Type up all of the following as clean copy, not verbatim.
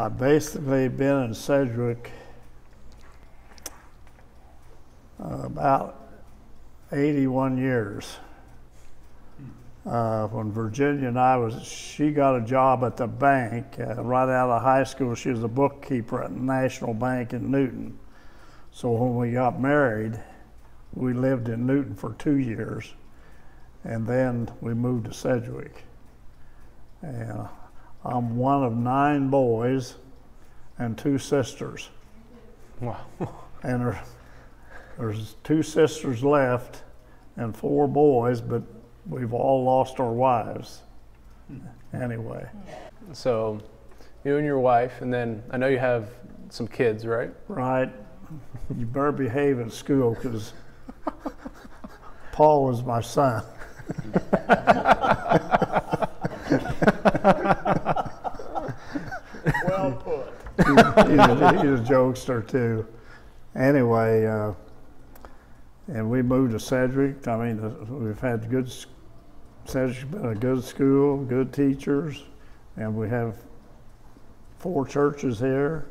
I've basically been in Sedgwick about 81 years. When Virginia and she got a job at the bank right out of high school. She was a bookkeeper at the National Bank in Newton. So when we got married, we lived in Newton for 2 years, and then we moved to Sedgwick. And I'm one of 9 boys and 2 sisters. Wow. And there's 2 sisters left and 4 boys, but we've all lost our wives anyway. So you and your wife, and then I know you have some kids, right? Right. You better behave at school, because Paul is my son. Well put. He's a jokester too. Anyway, and we moved to Sedgwick. I mean, we've had Sedgwick's been a good school, good teachers, and we have 4 churches here.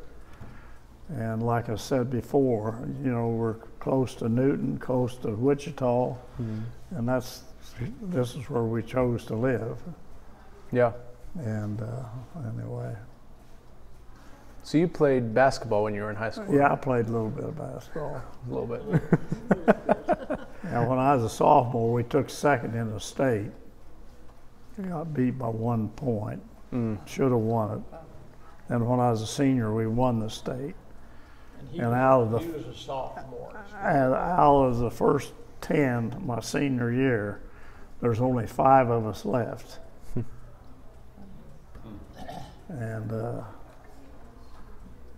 And like I said before, you know, we're close to Newton, close to Wichita, and this is where we chose to live. Yeah. And anyway. So you played basketball when you were in high school? Yeah, I played a little bit of basketball. A little bit. And when I was a sophomore, we took second in the state. We got beat by 1 point. Should have won it. And when I was a senior, we won the state. He And was a sophomore. And out of the first 10 my senior year, there's only 5 of us left. And the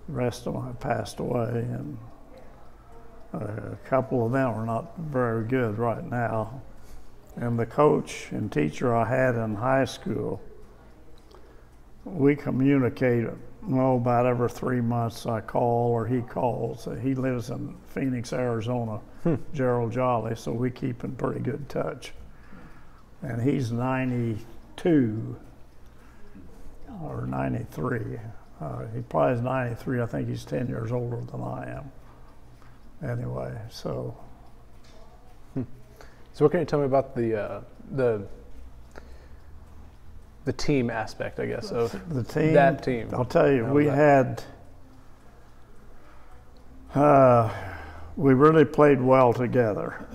rest of them have passed away, and a couple of them are not very good right now. And the coach and teacher I had in high school, we communicate, about every 3 months I call or he calls. He lives in Phoenix, Arizona, Gerald Jolly, so we keep in pretty good touch. And he's 92 or 93. He probably is 93. I think he's 10 years older than I am. Anyway, so. So what can you tell me about the team aspect, I guess, of the team? That team. I'll tell you, we really played well together.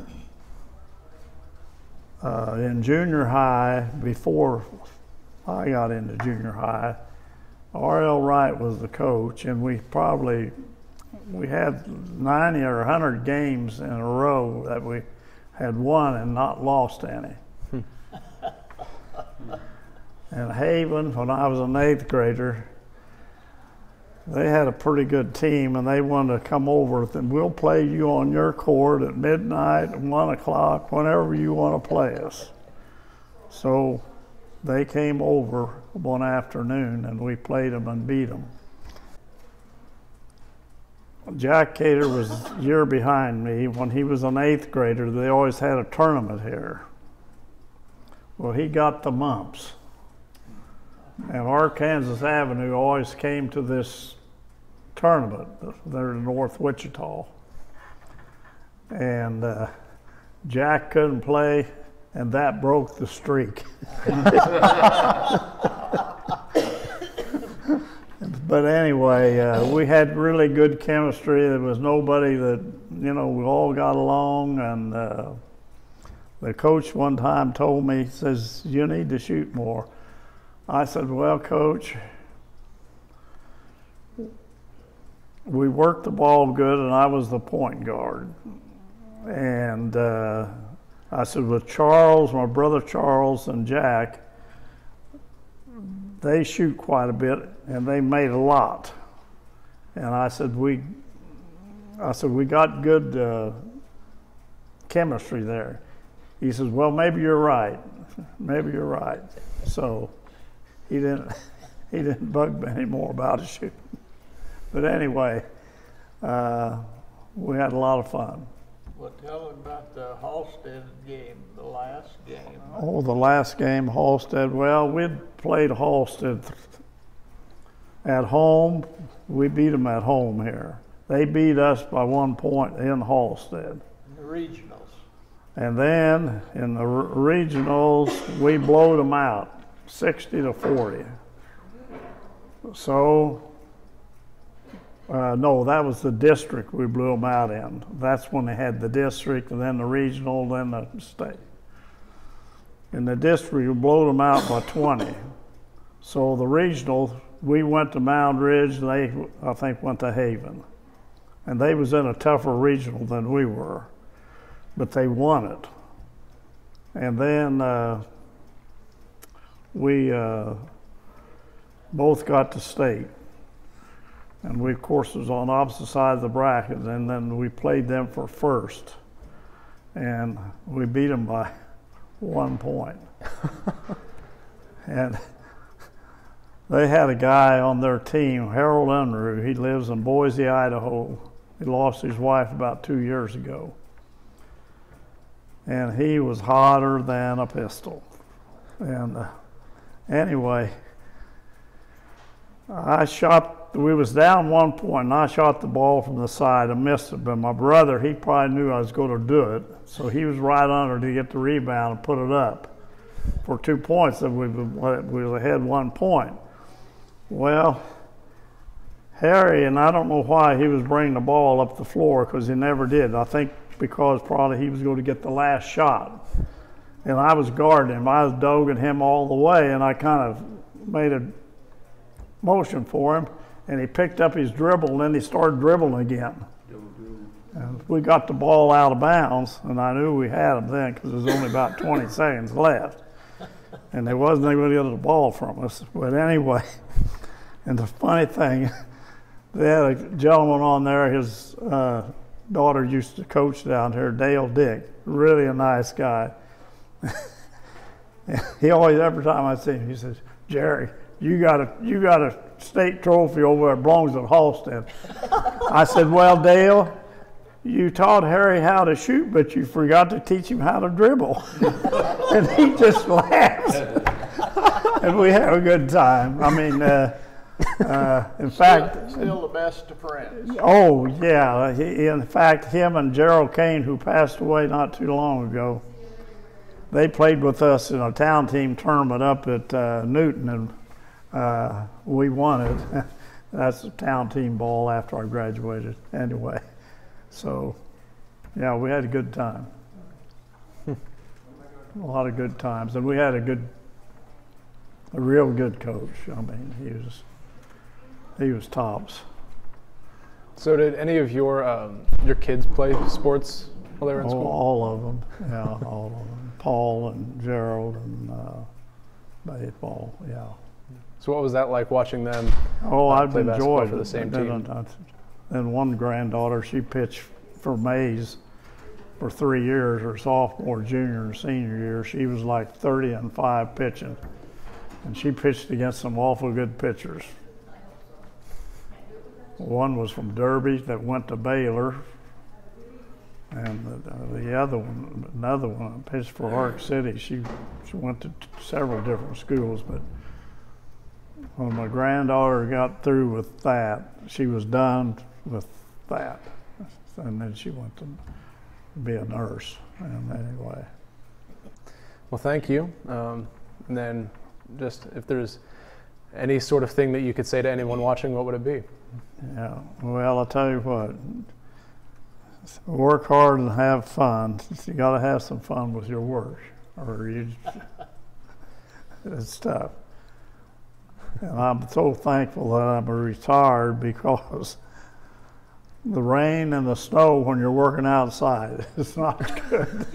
In junior high, before I got into junior high, R.L. Wright was the coach, and we had 90 or 100 games in a row that we had won and not lost any. And Haven, when I was an 8th grader, they had a pretty good team, and they wanted to come over, and we'll play you on your court at midnight, at 1 o'clock, whenever you want to play us. So they came over one afternoon, and we played them and beat them. Jack Cater was a year behind me. When he was an 8th grader, they always had a tournament here. Well, he got the mumps. And Arkansas Avenue always came to this tournament there in North Wichita. And Jack couldn't play, and that broke the streak. But anyway, we had really good chemistry. There was nobody that, we all got along. And the coach one time told me, he says, "You need to shoot more." I said, "Well, Coach, we worked the ball good, and I was the point guard." And I said, with Charles, my brother Charles, and Jack, they shoot quite a bit, and they made a lot. And I said, we got good chemistry there. He says, "Well, maybe you're right. Maybe you're right." So he didn't bug me anymore about his shooting. But anyway, we had a lot of fun. Well, tell them about the Halstead game, the last game. Oh, the last game, Halstead. Well, we'd played Halstead At home, we beat them at home here. They beat us by 1 point in Halstead. The regionals. And then in the regionals, we blowed them out, 60-40. So, no, that was the district we blew them out in. That's when they had the district, and then the regional, then the state. In the district, we blew them out by 20. So the regional, we went to Mound Ridge, they, I think, went to Haven. And they was in a tougher regional than we were, but they won it. And then we both got to state. And we, of course, was on opposite sides of the bracket, and then we played them for first. And we beat them by 1 point. And they had a guy on their team, Harold Unruh. He lives in Boise, Idaho. He lost his wife about 2 years ago. And he was hotter than a pistol. And anyway, we was down 1 point, and I shot the ball from the side and missed it. But my brother, he probably knew I was going to do it, so he was right under to get the rebound and put it up for 2 points. And we was ahead 1 point. Well, Harry, and I don't know why he was bringing the ball up the floor, because he never did. I think because probably he was going to get the last shot. And I was guarding him. I was dogging him all the way, and I kind of made a motion for him, and he picked up his dribble, and then he started dribbling again. And we got the ball out of bounds, and I knew we had him then because there was only about 20 seconds left. And they wasn't able to get the ball from us. But anyway, and the funny thing, they had a gentleman on there, his daughter used to coach down here, Dale Dick, really a nice guy. He always, every time I see him, he says, "Jerry, you got a state trophy over there, belongs at Halstead." I said, "Well, Dale, you taught Harry how to shoot, but you forgot to teach him how to dribble." And he just laughs. And we have a good time. I mean, in fact, still the best of friends. Oh yeah. In fact, him and Gerald Kane, who passed away not too long ago, they played with us in a town team tournament up at Newton, and we won it. That's a town team ball after I graduated. Anyway, so yeah, we had a good time. A lot of good times, and we had a real good coach. I mean, he was tops. So did any of your kids play sports while they were in school? All of them, yeah, all of them. Paul and Gerald and baseball, yeah. So what was that like watching them I've play basketball enjoyed for the same team? And one granddaughter, she pitched for Mays for 3 years, her sophomore, junior, and senior year. She was like 30-5 pitching, and she pitched against some awful good pitchers. One was from Derby that went to Baylor, and another one pitched for Ark City. She went to several different schools, but when my granddaughter got through with that, she was done with that, and then she went to be a nurse. And anyway. Well, thank you. And then, just if there's any sort of thing that you could say to anyone watching, what would it be? Yeah. Well, I'll tell you what. Work hard and have fun. You got to have some fun with your work, or it's tough. And I'm so thankful that I'm retired, because the rain and the snow when you're working outside, it's not good.